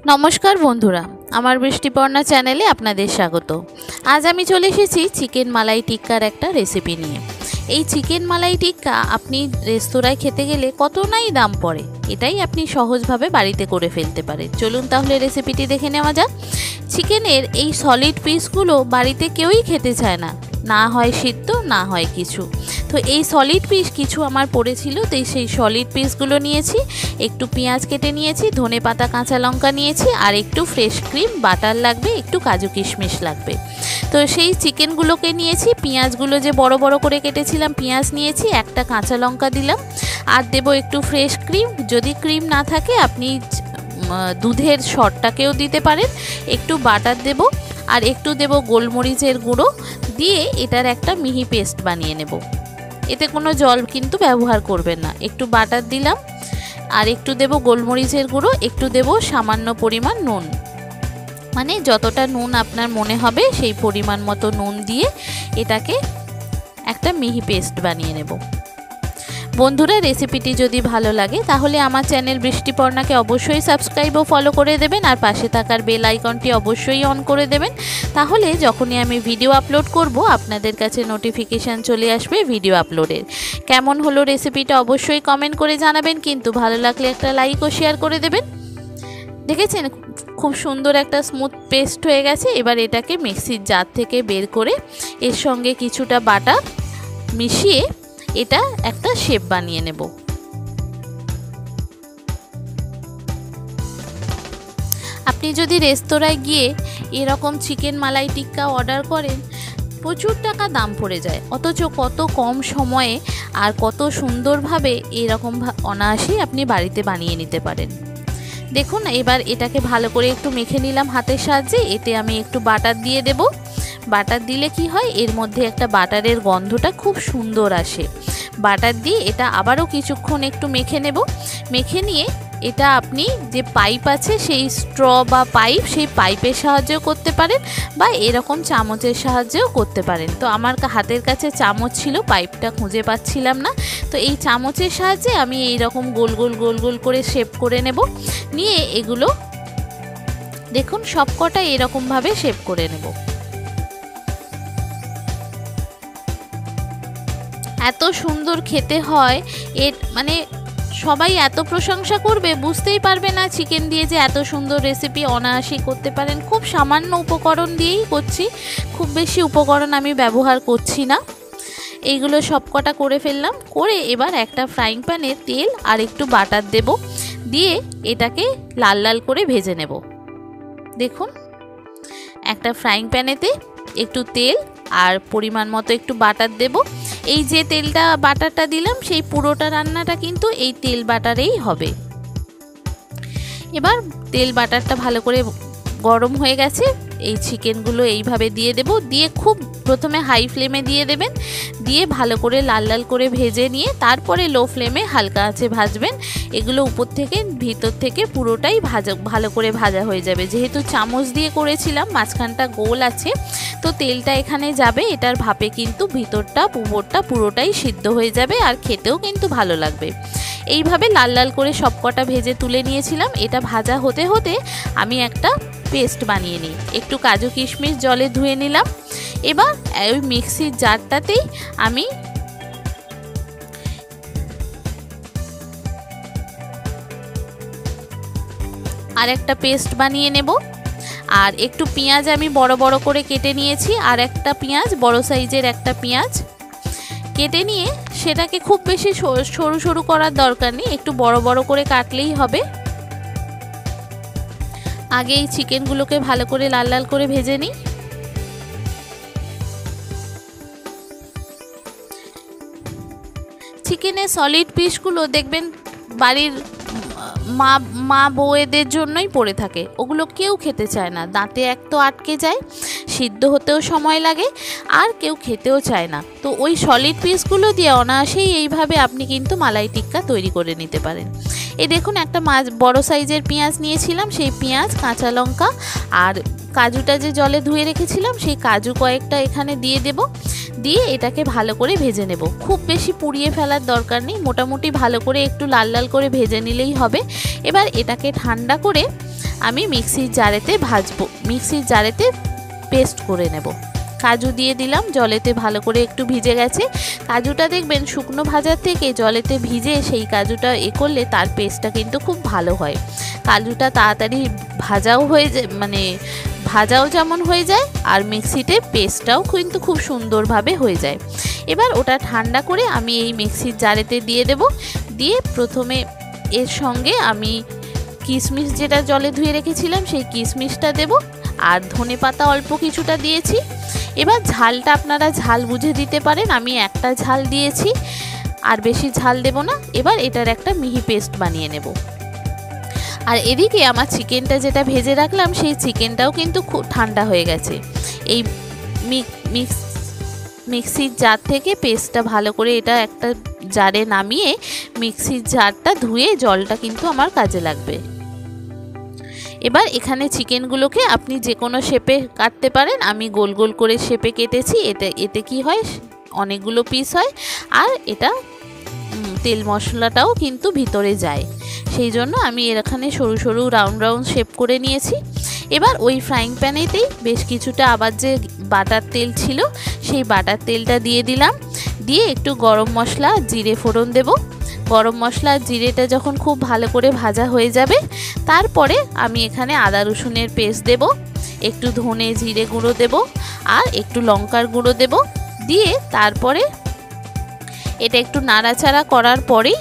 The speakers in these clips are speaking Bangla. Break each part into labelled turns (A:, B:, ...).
A: নমস্কার বন্ধুরা, আমার বৃষ্টিপর্ণা চ্যানেলে আপনাদের স্বাগত। আজ আমি চলে এসেছি চিকেন মালাই টিক্কার একটা রেসিপি নিয়ে। এই চিকেন মালাই টিক্কা আপনি রেস্তোরাঁয় খেতে গেলে কত নাই দাম পড়ে, এটাই আপনি সহজভাবে বাড়িতে করে ফেলতে পারেন। চলুন তাহলে রেসিপিটি দেখে নেওয়া যাক। চিকেনের এই সলিড পিসগুলো বাড়িতে কেউই খেতে চায় না, না হয় সিদ্ধ না হয় কিছু। তো এই সলিড পিস কিছু আমার পড়েছিল, তো সেই সলিড পিসগুলো নিয়েছি। একটু পেঁয়াজ কেটে নিয়েছি, ধনে পাতা কাঁচা লঙ্কা নিয়েছি, আর একটু ফ্রেশ ক্রিম, বাটার লাগবে, একটু কাজু কিশমিশ লাগবে। তো সেই চিকেনগুলোকে নিয়েছি, পেঁয়াজগুলো যে বড় বড় করে কেটেছিলাম পেঁয়াজ নিয়েছি, একটা কাঁচা লঙ্কা দিলাম, আর দেব একটু ফ্রেশ ক্রিম। যদি ক্রিম না থাকে আপনি দুধের সরটাকেও দিতে পারেন। একটু বাটার দেব, আর একটু দেব গোলমরিচের গুঁড়ো দিয়ে এটার একটা মিহি পেস্ট বানিয়ে নেব। এতে কোনো জল কিন্তু ব্যবহার করবেন না। একটু বাটার দিলাম, আর একটু দেব গোলমরিচের গুঁড়ো, একটু দেব সামান্য পরিমাণ নুন, মানে যতটা নুন আপনার মনে হবে সেই পরিমাণ মতো নুন দিয়ে এটাকে একটা মিহি পেস্ট বানিয়ে নেব। বন্ধুরা, রেসিপিটি যদি ভালো লাগে তাহলে আমার চ্যানেল বৃষ্টিপর্ণাকে অবশ্যই সাবস্ক্রাইব ও ফলো করে দেবেন, আর পাশে থাকার বেল আইকনটি অবশ্যই অন করে দেবেন। তাহলে যখনই আমি ভিডিও আপলোড করব আপনাদের কাছে নোটিফিকেশান চলে আসবে ভিডিও আপলোডের। কেমন হলো রেসিপিটা অবশ্যই কমেন্ট করে জানাবেন, কিন্তু ভালো লাগলে একটা লাইক ও শেয়ার করে দেবেন। দেখেছেন খুব সুন্দর একটা স্মুথ পেস্ট হয়ে গেছে। এবার এটাকে মিক্সির জার থেকে বের করে এর সঙ্গে কিছুটা বাটার মিশিয়ে এটা একটা শেপ বানিয়ে নেব। আপনি যদি রেস্তোরাঁয় গিয়ে এরকম চিকেন মালাই টিক্কা অর্ডার করেন, প্রচুর টাকা দাম পড়ে যায়, অথচ কত কম সময়ে আর কত সুন্দরভাবে এরকম অনায়াসেই আপনি বাড়িতে বানিয়ে নিতে পারেন। দেখুন, এবার এটাকে ভালো করে একটু মেখে নিলাম হাতের সাহায্যে। এতে আমি একটু বাটার দিয়ে দেব। বাটার দিলে কি হয়, এর মধ্যে একটা বাটারের গন্ধটা খুব সুন্দর আসে। বাটার দিয়ে এটা আবারও কিছুক্ষণ একটু মেখে নেব। মেখে নিয়ে এটা আপনি যে পাইপ আছে সেই স্ট্র বা পাইপ, সেই পাইপের সাহায্যেও করতে পারেন, বা এরকম চামচের সাহায্যেও করতে পারেন। তো আমার হাতের কাছে চামচ ছিল, পাইপটা খুঁজে পাচ্ছিলাম না, তো এই চামচের সাহায্যে আমি এইরকম গোল গোল গোল গোল করে শেপ করে নেব। নিয়ে এগুলো দেখুন সবকটা এরকমভাবে শেপ করে নেব। এত সুন্দর খেতে হয়, এর মানে সবাই এত প্রশংসা করবে, বুঝতেই পারবে না চিকেন দিয়ে যে এত সুন্দর রেসিপি অনায়াসেই করতে পারেন। খুব সামান্য উপকরণ দিয়েই করছি, খুব বেশি উপকরণ আমি ব্যবহার করছি না। এইগুলো সবকটা করে ফেললাম। করে এবার একটা ফ্রাইং প্যানে তেল আর একটু বাটার দেব, দিয়ে এটাকে লাল লাল করে ভেজে নেব। দেখুন, একটা ফ্রাইং প্যানেতে একটু তেল আর পরিমাণ মতো একটু বাটার দেব। এই যে তেলটা বাটারটা দিলাম সেই পুরোটা রান্নাটা কিন্তু এই তেল বাটারেই হবে। এবার তেল বাটারটা ভালো করে গরম হয়ে গেছে, এই চিকেনগুলো এইভাবে দিয়ে দেব। দিয়ে খুব প্রথমে হাই ফ্লেমে দিয়ে দেবেন, দিয়ে ভালো করে লাল লাল করে ভেজে নিয়ে তারপরে লো ফ্লেমে হালকা আঁচে ভাজবেন। এগুলো উপর থেকে ভিতর থেকে পুরোটাই ভালো করে ভাজা হয়ে যাবে। যেহেতু চামচ দিয়ে করেছিলাম, মাঝখানটা গোল আছে, তো তেলটা এখানে যাবে, এটার ভাপে কিন্তু ভিতরটা উপরটা পুরোটাই সিদ্ধ হয়ে যাবে, আর খেতেও কিন্তু ভালো লাগবে। এইভাবে লাল লাল করে সবকটা ভেজে তুলে নিয়েছিলাম। এটা ভাজা হতে হতে আমি একটা পেস্ট বানিয়ে নিই। একটু কাজু কিশমিশ জলে ধুয়ে নিলাম। এবার ওই মিক্সির জারটাতেই আমি আর একটা পেস্ট বানিয়ে নেব। আর একটু পেঁয়াজ আমি বড় বড় করে কেটে নিয়েছি, আর একটা পেঁয়াজ বড় সাইজের একটা পেঁয়াজ কেটে নিয়ে সেটাকে খুব বেশি সরু সরু করার দরকার নেই, একটু বড় বড় করে কাটলেই হবে। আগে এই চিকেনগুলোকে ভালো করে লাল লাল করে ভেজে নিই। চিকেনের সলিড পিসগুলো দেখবেন বাড়ির মা বউয়েদের জন্যই পড়ে থাকে, ওগুলো কেউ খেতে চায় না। দাঁতে এক তো আটকে যায়, সিদ্ধ হতেও সময় লাগে, আর কেউ খেতেও চায় না। তো ওই সলিড পিসগুলো দিয়ে অনায়াসেই এইভাবে আপনি কিন্তু মালাই টিক্কা তৈরি করে নিতে পারেন। এই দেখুন, একটা বড় সাইজের পেঁয়াজ নিয়েছিলাম, সেই পেঁয়াজ, কাঁচা লঙ্কা আর কাজুটা যে জলে ধুয়ে রেখেছিলাম সেই কাজু কয়েকটা এখানে দিয়ে দেব। দিয়ে এটাকে ভালো করে ভেজে নেব। খুব বেশি পুড়িয়ে ফেলার দরকার নেই, মোটামুটি ভালো করে একটু লাল লাল করে ভেজে নিলেই হবে। এবার এটাকে ঠান্ডা করে আমি মিক্সির জারেতে পেস্ট করে নেব। কাজু দিয়ে দিলাম, জলেতে ভালো করে একটু ভিজে গেছে। কাজুটা দেখবেন শুকনো ভাজার থেকে জলেতে ভিজে সেই কাজুটা করলে তার পেস্টটা কিন্তু খুব ভালো হয়। কাজুটা তাড়াতাড়ি ভাজাও হয়ে যায়, মানে ভাজাও যেমন হয়ে যায়, আর মিক্সিতে পেস্টটাও কিন্তু খুব সুন্দরভাবে হয়ে যায়। এবার ওটা ঠান্ডা করে আমি এই মিক্সির জারেতে দিয়ে দেব। দিয়ে প্রথমে এর সঙ্গে আমি কিশমিশ যেটা জলে ধুয়ে রেখেছিলাম সেই কিশমিশটা দেব, আর ধনেপাতা অল্প কিছুটা দিয়েছি। এবার ঝালটা আপনারা ঝাল বুঝে দিতে পারেন, আমি একটা ঝাল দিয়েছি, আর বেশি ঝাল দেব না। এবার এটার একটা মিহি পেস্ট বানিয়ে নেব। আর এদিকে আমার চিকেনটা যেটা ভেজে রাখলাম সেই চিকেনটাও কিন্তু খুব ঠান্ডা হয়ে গেছে। এই মিক্সির জার থেকে পেস্টটা ভালো করে এটা একটা জারে নামিয়ে মিক্সির জারটা ধুয়ে জলটা কিন্তু আমার কাজে লাগবে। এবার এখানে চিকেনগুলোকে আপনি যে কোনো শেপে কাটতে পারেন, আমি গোল গোল করে শেপে কেটেছি। এতে কি হয়, অনেকগুলো পিস হয়, আর এটা তেল মশলাটাও কিন্তু ভিতরে যায়, সেই জন্য আমি এখানে সরু সরু রাউন্ড রাউন্ড শেপ করে নিয়েছি। এবার ওই ফ্রাইং প্যানেতেই বেশ কিছুটা আবার যে বাটার তেল ছিল সেই বাটার তেলটা দিয়ে দিলাম। দিয়ে একটু গরম মশলা জিরে ফোড়ন দেব। গরম মশলা জিরেটা যখন খুব ভালো করে ভাজা হয়ে যাবে, তারপরে আমি এখানে আদা রসুনের পেস্ট দেব, একটু ধনে জিরে গুঁড়ো দেব, আর একটু লঙ্কার গুঁড়ো দেব। দিয়ে তারপরে এটা একটু নাড়াচাড়া করার পরেই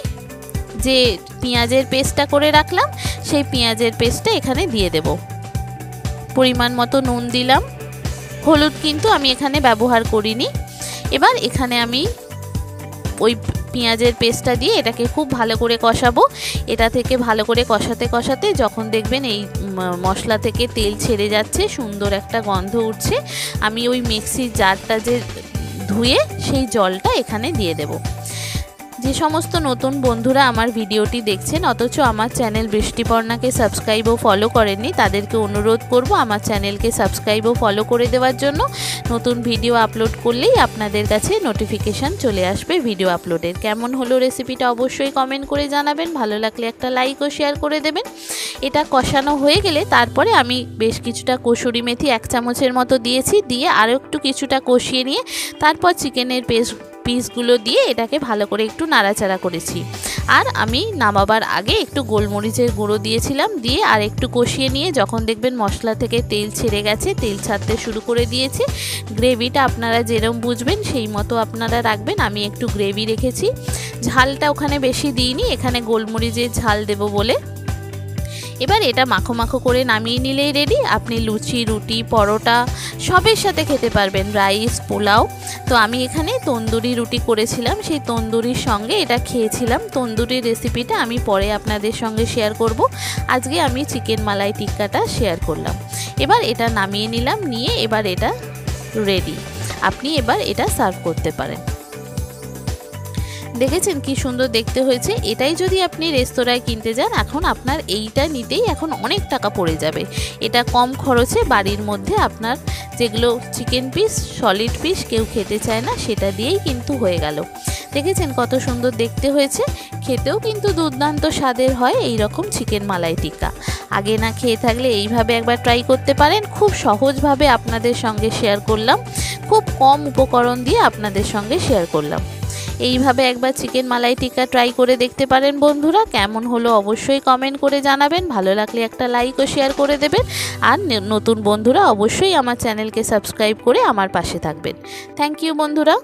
A: যে পেঁয়াজের পেস্টটা করে রাখলাম সেই পেঁয়াজের পেস্টটা এখানে দিয়ে দেব। পরিমাণ মতো নুন দিলাম, হলুদ কিন্তু আমি এখানে ব্যবহার করিনি। এবার এখানে আমি ওই পেঁয়াজের পেস্টটা দিয়ে এটাকে খুব ভালো করে কষাবো। এটা থেকে ভালো করে কষাতে কষাতে যখন দেখবেন এই মশলা থেকে তেল ছেড়ে যাচ্ছে, সুন্দর একটা গন্ধ উঠছে, আমি ওই মিক্সির জারটা যে ধুয়ে সেই জলটা এখানে দিয়ে দেব। যে সমস্ত নতুন বন্ধুরা আমার ভিডিওটি দেখছেন অথচ আমার চ্যানেল বৃষ্টিপর্ণাকে সাবস্ক্রাইব ও ফলো করেননি, তাদেরকে অনুরোধ করব আমার চ্যানেলকে সাবস্ক্রাইব ও ফলো করে দেওয়ার জন্য। নতুন ভিডিও আপলোড করলেই আপনাদের কাছে নোটিফিকেশান চলে আসবে ভিডিও আপলোডের। কেমন হলো রেসিপিটা অবশ্যই কমেন্ট করে জানাবেন, ভালো লাগলে একটা লাইক ও শেয়ার করে দেবেন। এটা কষানো হয়ে গেলে তারপরে আমি বেশ কিছুটা কসুরি মেথি 1 চামচের মতো দিয়েছি, দিয়ে আরও একটু কিছুটা কষিয়ে নিয়ে তারপর চিকেনের পিসগুলো দিয়ে এটাকে ভালো করে একটু নাড়াচাড়া করেছি। আর আমি নামাবার আগে একটু গোলমরিচের গুঁড়ো দিয়েছিলাম, দিয়ে আর একটু কষিয়ে নিয়ে যখন দেখবেন মশলা থেকে তেল ছেড়ে গেছে, তেল ছাড়তে শুরু করে দিয়েছে, গ্রেভিটা আপনারা যেরকম বুঝবেন সেই মতো আপনারা রাখবেন। আমি একটু গ্রেভি রেখেছি, ঝালটা ওখানে বেশি দিইনি, এখানে গোলমরিচের ঝাল দেব বলে। এবার এটা মাখো মাখো করে নামিয়ে নিলেই রেডি। আপনি লুচি, রুটি, পরোটা সবের সাথে খেতে পারবেন, রাইস, পোলাও। তো আমি এখানে তন্দুরি রুটি করেছিলাম, সেই তন্দুরির সঙ্গে এটা খেয়েছিলাম। তন্দুরির রেসিপিটা আমি পরে আপনাদের সঙ্গে শেয়ার করব। আজকে আমি চিকেন মালাই টিক্কাটা শেয়ার করলাম। এবার এটা নামিয়ে নিলাম, নিয়ে এবার এটা রেডি। আপনি এবার এটা সার্ভ করতে পারেন। দেখেছেন কি সুন্দর দেখতে হয়েছে। এটাই যদি আপনি রেস্তোরাঁয় কিনতে যান, এখন আপনার এইটা নিতেই এখন অনেক টাকা পড়ে যাবে। এটা কম খরচে বাড়ির মধ্যে আপনার যেগুলো চিকেন পিস, সলিড পিস কেউ খেতে চায় না, সেটা দিয়েই কিন্তু হয়ে গেল। দেখেছেন কত সুন্দর দেখতে হয়েছে, খেতেও কিন্তু দুর্দান্ত স্বাদের হয় এই রকম চিকেন মালাই টিক্কা। আগে না খেয়ে থাকলে এইভাবে একবার ট্রাই করতে পারেন। খুব সহজভাবে আপনাদের সঙ্গে শেয়ার করলাম, খুব কম উপকরণ দিয়ে আপনাদের সঙ্গে শেয়ার করলাম। এইভাবে একবার চিকেন মালাই টিক্কা ট্রাই করে দেখতে পারেন বন্ধুরা। কেমন হলো অবশ্যই কমেন্ট করে জানাবেন, ভালো লাগলে একটা লাইক ও শেয়ার করে দেবেন। আর নতুন বন্ধুরা অবশ্যই আমার চ্যানেলকে সাবস্ক্রাইব করে আমার পাশে থাকবেন। থ্যাংক ইউ বন্ধুরা।